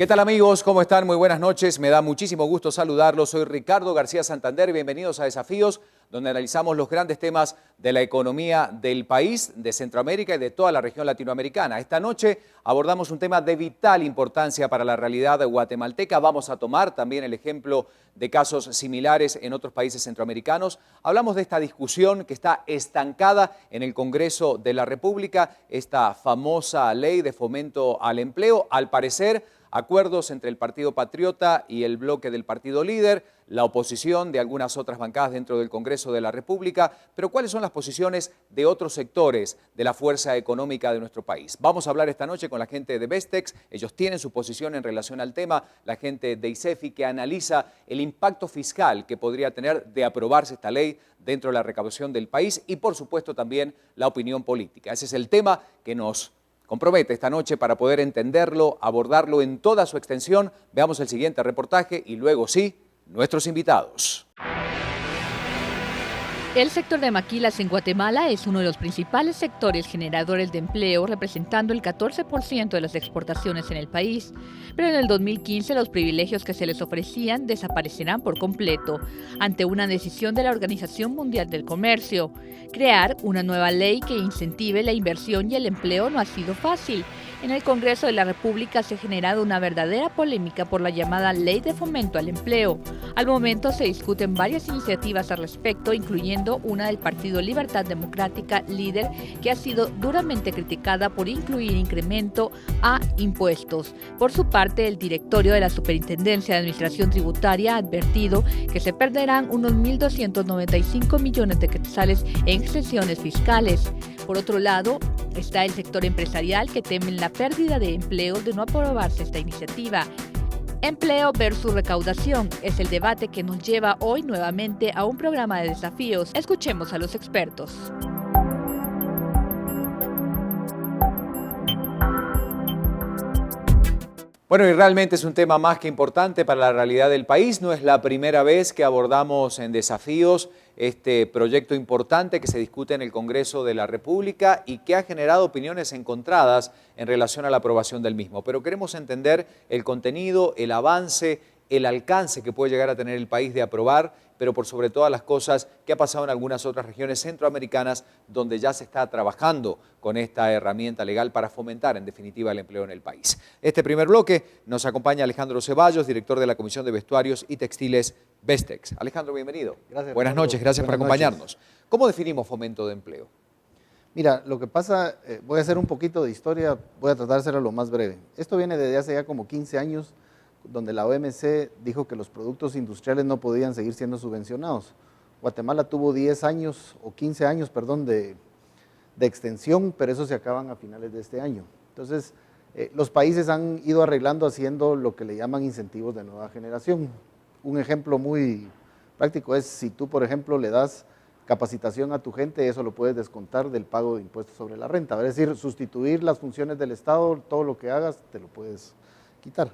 ¿Qué tal amigos? ¿Cómo están? Muy buenas noches. Me da muchísimo gusto saludarlos. Soy Ricardo García Santander. Bienvenidos a Desafíos, donde analizamos los grandes temas de la economía del país, de Centroamérica y de toda la región latinoamericana. Esta noche abordamos un tema de vital importancia para la realidad guatemalteca. Vamos a tomar también el ejemplo de casos similares en otros países centroamericanos. Hablamos de esta discusión que está estancada en el Congreso de la República, esta famosa ley de fomento al empleo. Al parecer, acuerdos entre el Partido Patriota y el bloque del partido líder, la oposición de algunas otras bancadas dentro del Congreso de la República, pero ¿cuáles son las posiciones de otros sectores de la fuerza económica de nuestro país? Vamos a hablar esta noche con la gente de Bestex, ellos tienen su posición en relación al tema, la gente de ICEFI que analiza el impacto fiscal que podría tener de aprobarse esta ley dentro de la recaudación del país y por supuesto también la opinión política. Ese es el tema que nos compromete esta noche para poder entenderlo, abordarlo en toda su extensión. Veamos el siguiente reportaje y luego sí, nuestros invitados. El sector de maquilas en Guatemala es uno de los principales sectores generadores de empleo, representando el 14% de las exportaciones en el país. Pero en el 2015 los privilegios que se les ofrecían desaparecerán por completo, ante una decisión de la Organización Mundial del Comercio. Crear una nueva ley que incentive la inversión y el empleo no ha sido fácil. En el Congreso de la República se ha generado una verdadera polémica por la llamada Ley de Fomento al Empleo. Al momento se discuten varias iniciativas al respecto, incluyendo una del Partido Libertad Democrática, líder, que ha sido duramente criticada por incluir incremento a impuestos. Por su parte, el directorio de la Superintendencia de Administración Tributaria ha advertido que se perderán unos 1.295 millones de quetzales en exenciones fiscales. Por otro lado, está el sector empresarial que teme la pérdida de empleo de no aprobarse esta iniciativa. Empleo versus recaudación es el debate que nos lleva hoy nuevamente a un programa de desafíos. Escuchemos a los expertos. Bueno, y realmente es un tema más que importante para la realidad del país. No es la primera vez que abordamos en Desafíos este proyecto importante que se discute en el Congreso de la República y que ha generado opiniones encontradas en relación a la aprobación del mismo. Pero queremos entender el contenido, el avance, el alcance que puede llegar a tener el país de aprobar, pero por sobre todas las cosas, qué ha pasado en algunas otras regiones centroamericanas donde ya se está trabajando con esta herramienta legal para fomentar en definitiva el empleo en el país. Este primer bloque nos acompaña Alejandro Ceballos, director de la Comisión de Vestuarios y Textiles Bestex. Alejandro, bienvenido. Gracias, Buenas Ricardo. noches, gracias por acompañarnos. ¿Cómo definimos fomento de empleo? Mira, lo que pasa, voy a hacer un poquito de historia, voy a tratar de hacerlo lo más breve. Esto viene desde hace ya como 15 años, donde la OMC dijo que los productos industriales no podían seguir siendo subvencionados. Guatemala tuvo 10 años, o 15 años, perdón, de extensión, pero eso se acaban a finales de este año. Entonces, los países han ido arreglando haciendo lo que le llaman incentivos de nueva generación. Un ejemplo muy práctico es si tú, por ejemplo, le das capacitación a tu gente, eso lo puedes descontar del pago de impuestos sobre la renta. Es decir, sustituir las funciones del Estado, todo lo que hagas, te lo puedes quitar.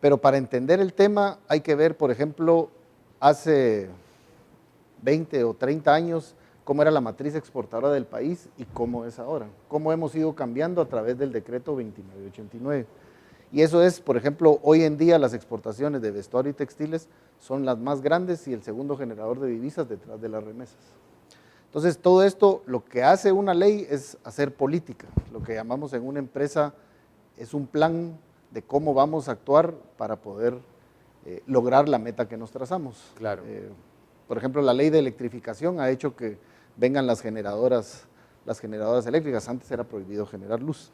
Pero para entender el tema hay que ver, por ejemplo, hace 20 o 30 años, cómo era la matriz exportadora del país y cómo es ahora, cómo hemos ido cambiando a través del decreto 2989. Y eso es, por ejemplo, hoy en día las exportaciones de vestuario y textiles son las más grandes y el segundo generador de divisas detrás de las remesas. Entonces, todo esto, lo que hace una ley es hacer política, lo que llamamos en una empresa es un plan de cómo vamos a actuar para poder lograr la meta que nos trazamos. Claro. Por ejemplo, la ley de electrificación ha hecho que vengan las generadoras eléctricas, antes era prohibido generar luz.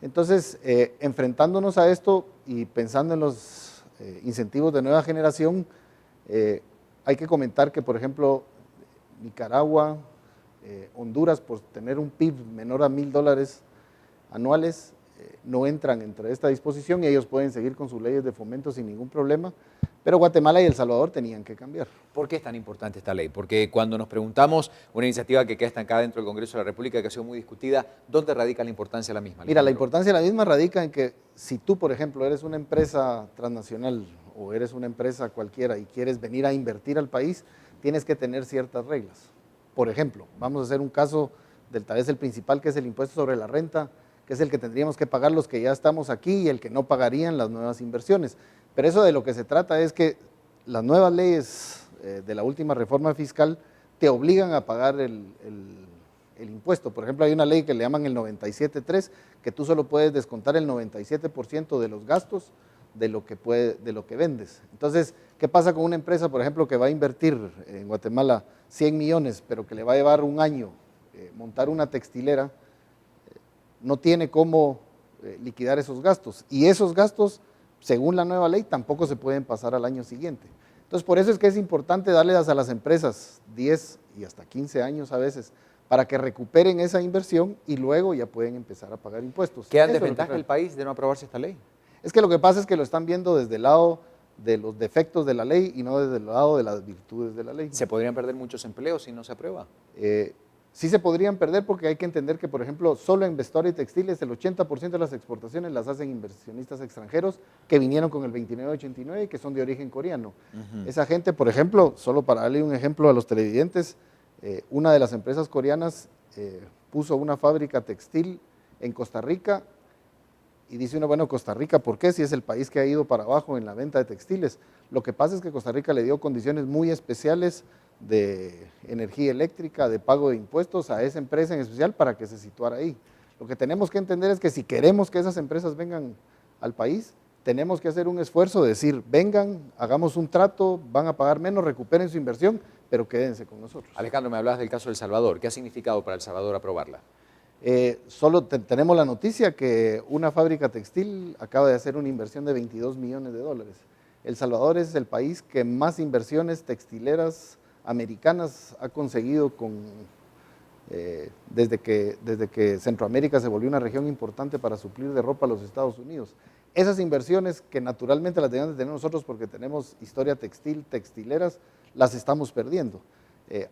Entonces, enfrentándonos a esto y pensando en los incentivos de nueva generación, hay que comentar que, por ejemplo, Nicaragua, Honduras, por tener un PIB menor a $1,000 anuales, no entran entre esta disposición y ellos pueden seguir con sus leyes de fomento sin ningún problema, pero Guatemala y El Salvador tenían que cambiar. ¿Por qué es tan importante esta ley? Porque cuando nos preguntamos, una iniciativa que queda estancada dentro del Congreso de la República, que ha sido muy discutida, ¿dónde radica la importancia de la misma? Mira, la importancia de la misma radica en que si tú, por ejemplo, eres una empresa transnacional o eres una empresa cualquiera y quieres venir a invertir al país, tienes que tener ciertas reglas. Por ejemplo, vamos a hacer un caso del tal vez el principal, que es el impuesto sobre la renta, que es el que tendríamos que pagar los que ya estamos aquí y el que no pagarían las nuevas inversiones. Pero eso de lo que se trata es que las nuevas leyes de la última reforma fiscal te obligan a pagar el impuesto. Por ejemplo, hay una ley que le llaman el 97.3, que tú solo puedes descontar el 97% de los gastos de lo que vendes. Entonces, ¿qué pasa con una empresa, por ejemplo, que va a invertir en Guatemala 100 millones, pero que le va a llevar un año montar una textilera? No tiene cómo liquidar esos gastos, y esos gastos, según la nueva ley, tampoco se pueden pasar al año siguiente. Entonces, por eso es que es importante darles a las empresas 10 y hasta 15 años a veces, para que recuperen esa inversión y luego ya pueden empezar a pagar impuestos. ¿Queda en desventaja el país de no aprobarse esta ley? Es que lo que pasa es que lo están viendo desde el lado de los defectos de la ley y no desde el lado de las virtudes de la ley. ¿Se podrían perder muchos empleos si no se aprueba? Sí se podrían perder, porque hay que entender que, por ejemplo, solo en vestuario y textiles el 80% de las exportaciones las hacen inversionistas extranjeros que vinieron con el 2989 y que son de origen coreano. Esa gente, por ejemplo, solo para darle un ejemplo a los televidentes, una de las empresas coreanas puso una fábrica textil en Costa Rica, y dice uno, bueno, Costa Rica, ¿por qué? Si es el país que ha ido para abajo en la venta de textiles. Lo que pasa es que Costa Rica le dio condiciones muy especiales de energía eléctrica, de pago de impuestos a esa empresa en especial para que se situara ahí. Lo que tenemos que entender es que si queremos que esas empresas vengan al país, tenemos que hacer un esfuerzo de decir, vengan, hagamos un trato, van a pagar menos, recuperen su inversión, pero quédense con nosotros. Alejandro, me hablabas del caso de El Salvador. ¿Qué ha significado para El Salvador aprobarla? Solo tenemos la noticia que una fábrica textil acaba de hacer una inversión de $22 millones. El Salvador es el país que más inversiones textileras americanas ha conseguido desde que Centroamérica se volvió una región importante para suplir de ropa a los Estados Unidos. Esas inversiones, que naturalmente las debemos de tener nosotros porque tenemos historia textileras, las estamos perdiendo.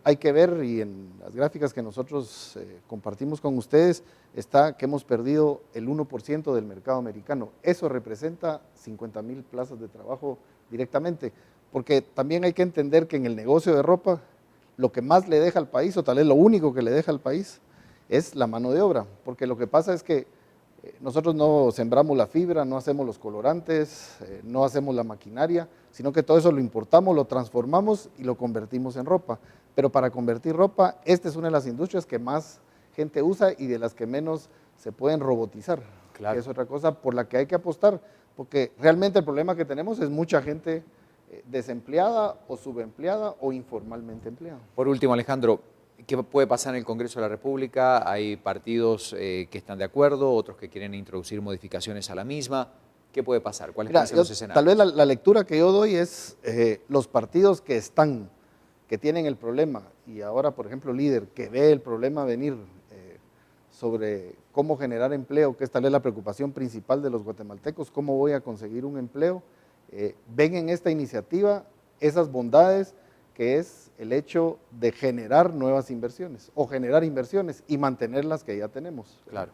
Hay que ver, y en las gráficas que nosotros compartimos con ustedes, está que hemos perdido el 1% del mercado americano. Eso representa 50,000 plazas de trabajo directamente, porque también hay que entender que en el negocio de ropa, lo que más le deja al país, o tal vez lo único que le deja al país, es la mano de obra, porque lo que pasa es que nosotros no sembramos la fibra, no hacemos los colorantes, no hacemos la maquinaria, sino que todo eso lo importamos, lo transformamos y lo convertimos en ropa. Pero para convertir ropa, esta es una de las industrias que más gente usa y de las que menos se pueden robotizar. Claro. Que es otra cosa por la que hay que apostar, porque realmente el problema que tenemos es mucha gente desempleada o subempleada o informalmente empleada. Por último, Alejandro, ¿qué puede pasar en el Congreso de la República? Hay partidos que están de acuerdo, otros que quieren introducir modificaciones a la misma. ¿Qué puede pasar? ¿Cuáles son los escenarios? Tal vez la lectura que yo doy es los partidos que tienen el problema, y ahora, por ejemplo, Líder, que ve el problema venir sobre cómo generar empleo, que es tal vez la preocupación principal de los guatemaltecos, cómo voy a conseguir un empleo, ven en esta iniciativa esas bondades, que es el hecho de generar nuevas inversiones, o generar inversiones y mantener las que ya tenemos. Claro.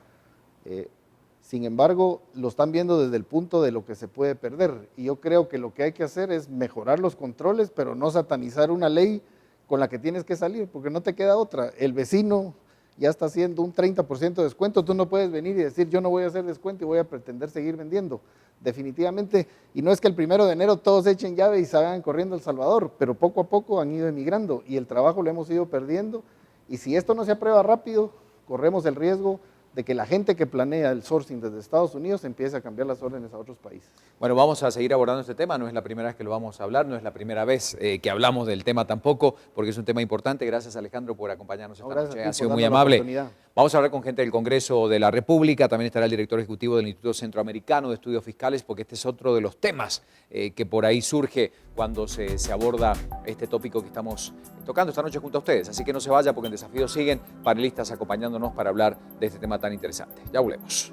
Sin embargo, lo están viendo desde el punto de lo que se puede perder, y yo creo que lo que hay que hacer es mejorar los controles, pero no satanizar una ley con la que tienes que salir, porque no te queda otra. El vecino ya está haciendo un 30% de descuento, tú no puedes venir y decir yo no voy a hacer descuento y voy a pretender seguir vendiendo. Definitivamente, y no es que el 1 de enero todos echen llave y salgan corriendo a El Salvador, pero poco a poco han ido emigrando y el trabajo lo hemos ido perdiendo, y si esto no se aprueba rápido, corremos el riesgo de que la gente que planea el sourcing desde Estados Unidos empiece a cambiar las órdenes a otros países. Bueno, vamos a seguir abordando este tema, no es la primera vez que lo vamos a hablar, no es la primera vez que hablamos del tema tampoco, porque es un tema importante. Gracias, Alejandro, por acompañarnos esta noche, ha sido muy amable. Vamos a hablar con gente del Congreso de la República, también estará el director ejecutivo del Instituto Centroamericano de Estudios Fiscales, porque este es otro de los temas que por ahí surge cuando se aborda este tópico que estamos tocando esta noche junto a ustedes. Así que no se vaya, porque en Desafíos siguen panelistas acompañándonos para hablar de este tema tan interesante. Ya volvemos.